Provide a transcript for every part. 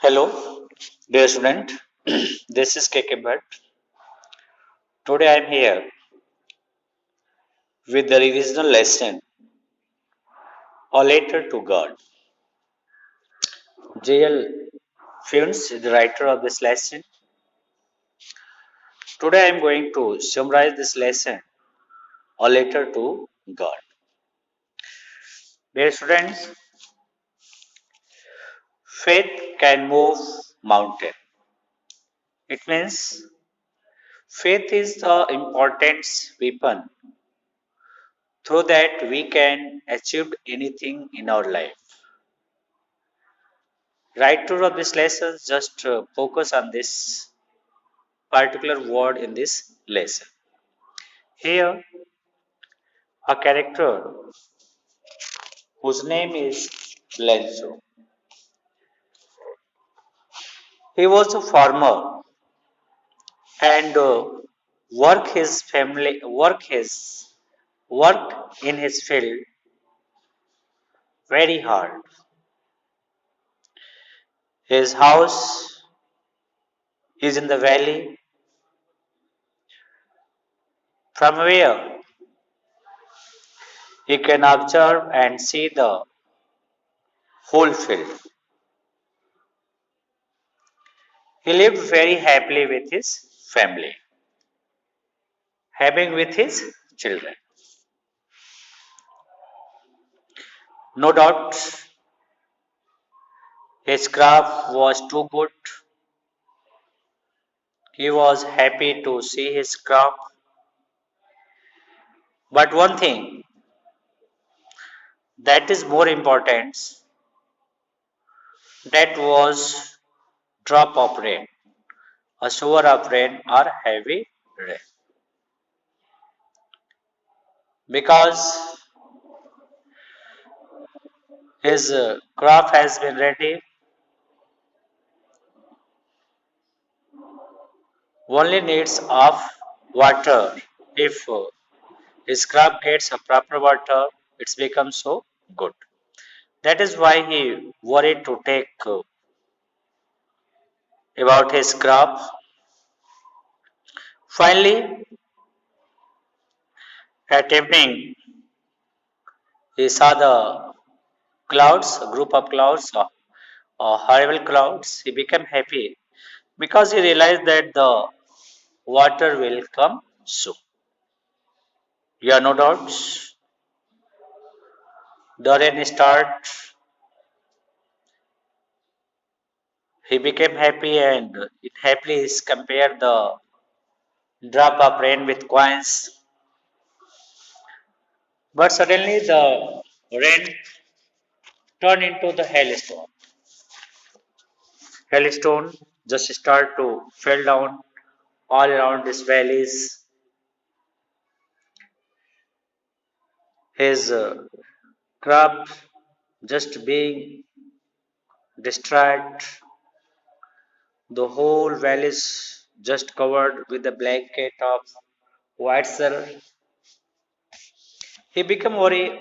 Hello, dear student. This is KK Bhatt. Today I am here with the revisional lesson, A Letter to God. J.L. Fields is the writer of this lesson. Today I am going to summarize this lesson, A Letter to God. Dear students, faith can move mountain. It means faith is the important weapon through that we can achieve anything in our life. Writer of this lesson just focus on this particular word in this lesson. Here, a character whose name is Lenzo. He was a farmer and worked in his field very hard. His house is in the valley from where he can observe and see the whole field. He lived very happily with his family, having with his children. No doubt his craft was too good. He was happy to see his craft. But one thing that is more important, that was drop of rain, a shower of rain or heavy rain. Because his crop has been ready, only needs of water. If his crop gets a proper water, it's become so good. That is why he worried to take about his crop. Finally, at evening, he saw the clouds, a group of clouds, horrible clouds. He became happy because he realized that the water will come soon. Yeah, no doubts. The rain start. He became happy and it happily is compared the drop of rain with coins. But suddenly the rain turned into the hailstone. Hailstone just start to fall down all around these valleys. His crop just being destroyed. The whole valley is just covered with a blanket of white soil. He became worried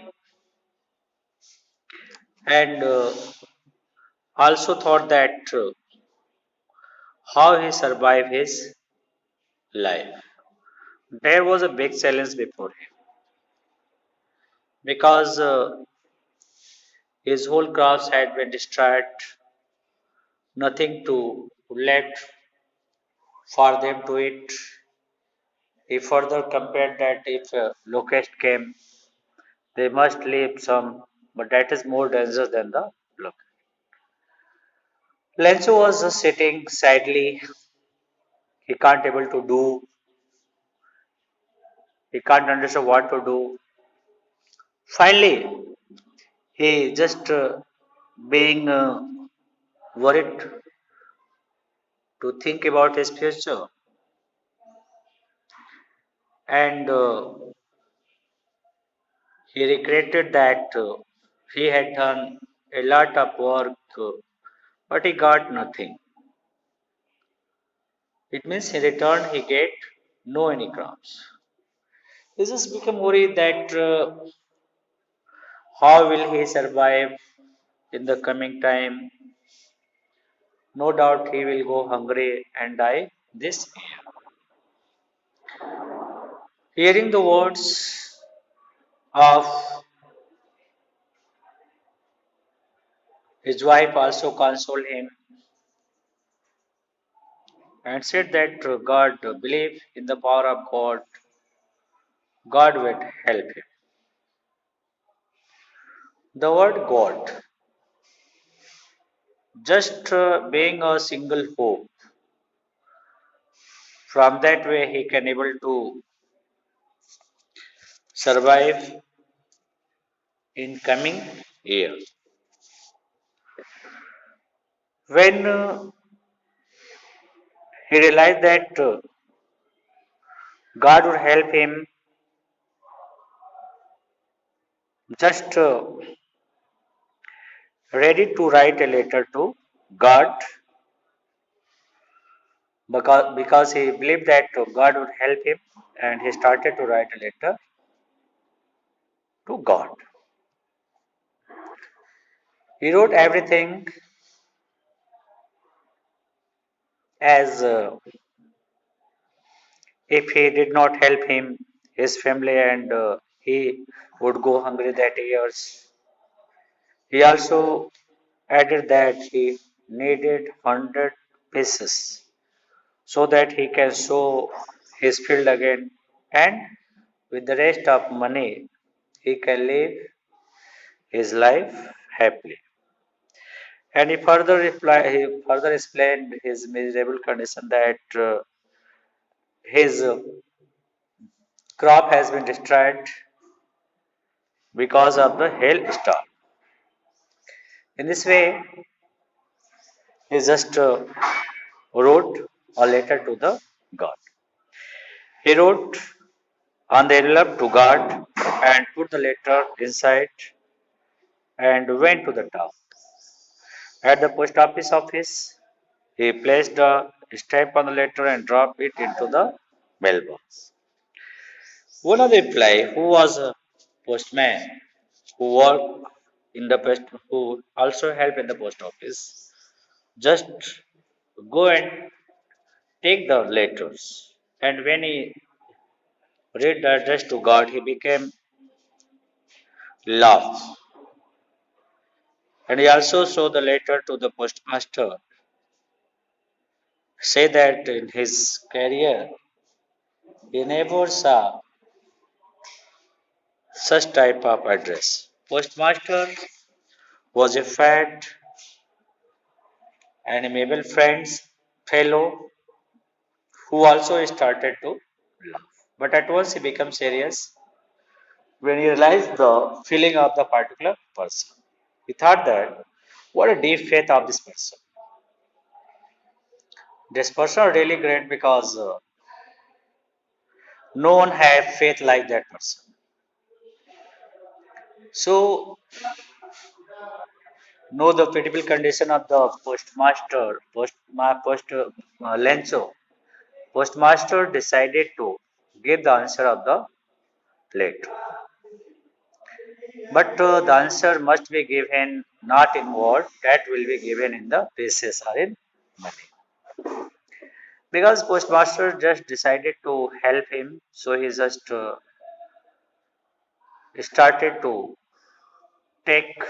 and also thought that how he survived his life. There was a big challenge before him because his whole crops had been destroyed, nothing to left for them to eat. He further compared that if a locust came, they must leave some, but that is more dangerous than the locust. Lenzo was just sitting sadly. He can't able to do. He can't understand what to do. Finally, he just being worried to think about his future, and he regretted that he had done a lot of work, but he got nothing. It means he returned, he get no any crops. He just become worried that how will he survive in the coming time. No doubt he will go hungry and die this year. Hearing the words of his wife also consoled him and said that God believe in the power of God. God would help him. The word God, just being a single hope. From that way, he can able to survive in coming year. When he realized that God would help him, just ready to write a letter to God because he believed that God would help him, and he started to write a letter to God. He wrote everything as if he did not help him, his family, and he would go hungry that years. He also added that he needed 100 pieces so that he can sow his field again, and with the rest of money he can live his life happily. And he further explained his miserable condition that his crop has been destroyed because of the hailstorm. In this way, he just wrote a letter to the God. He wrote on the envelope to God and put the letter inside and went to the town. At the post office, he placed a stamp on the letter and dropped it into the mailbox. One of the reply, who was a postman who worked in the post, who also helped in the post office, just go and take the letters. And when he read the address to God, he became laugh. And he also showed the letter to the postmaster, say that in his career he never saw such type of address. Postmaster was a fat and amiable friends fellow who also started to laugh. But at once he became serious when he realized the feeling of the particular person. He thought that what a deep faith of this person. This person is really great because no one had faith like that person. So know the pitiable condition of the postmaster, Lenzo. Postmaster decided to give the answer of the letter. But the answer must be given not in word, that will be given in the pieces or in money. Because postmaster just decided to help him, so he just started to take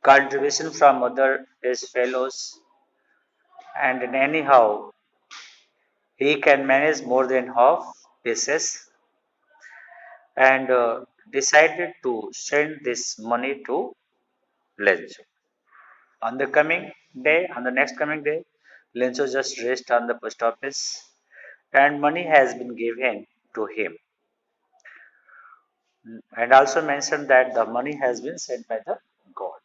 contribution from other his fellows, and in anyhow he can manage more than half pieces, and decided to send this money to Lenzo. On the coming on the next coming day, Lenzo just reached on the post office and money has been given to him. And also mentioned that the money has been sent by the God.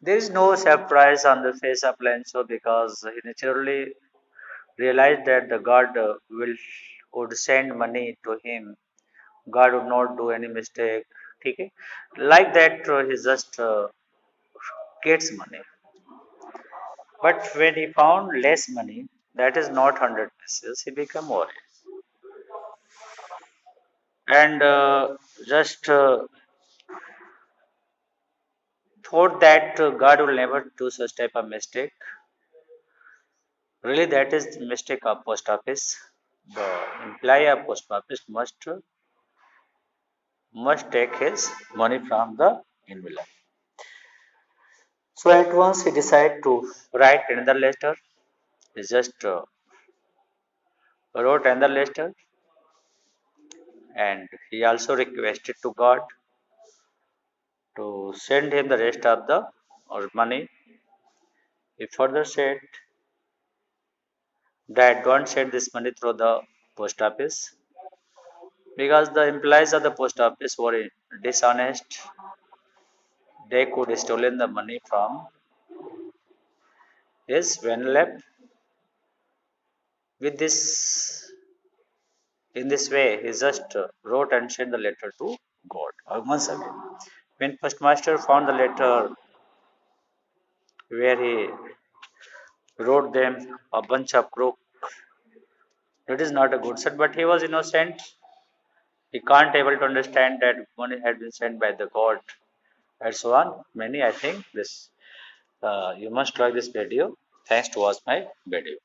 There is no surprise on the face of Lenzo because he naturally realized that the God will would send money to him. God would not do any mistake. Okay? Like that, he just gets money. But when he found less money, that is not 100 pieces, he became worried. And just thought that God will never do such type of mistake. Really, that is the mistake of post office. The employee of post office must take his money from the envelope. So at once he decided to write another letter. He just wrote another letter, and he also requested to God to send him the rest of the or money. He further said that don't send this money through the post office because the employees of the post office were dishonest. They could stolen the money from his envelope. With this, in this way, he just wrote and sent the letter to God. Once again, when postmaster found the letter where he wrote them a bunch of crook, that is not a good set. But he was innocent. He can't able to understand that money had been sent by the God and so on. Many, I think, this you must like this video. Thanks to watch my video.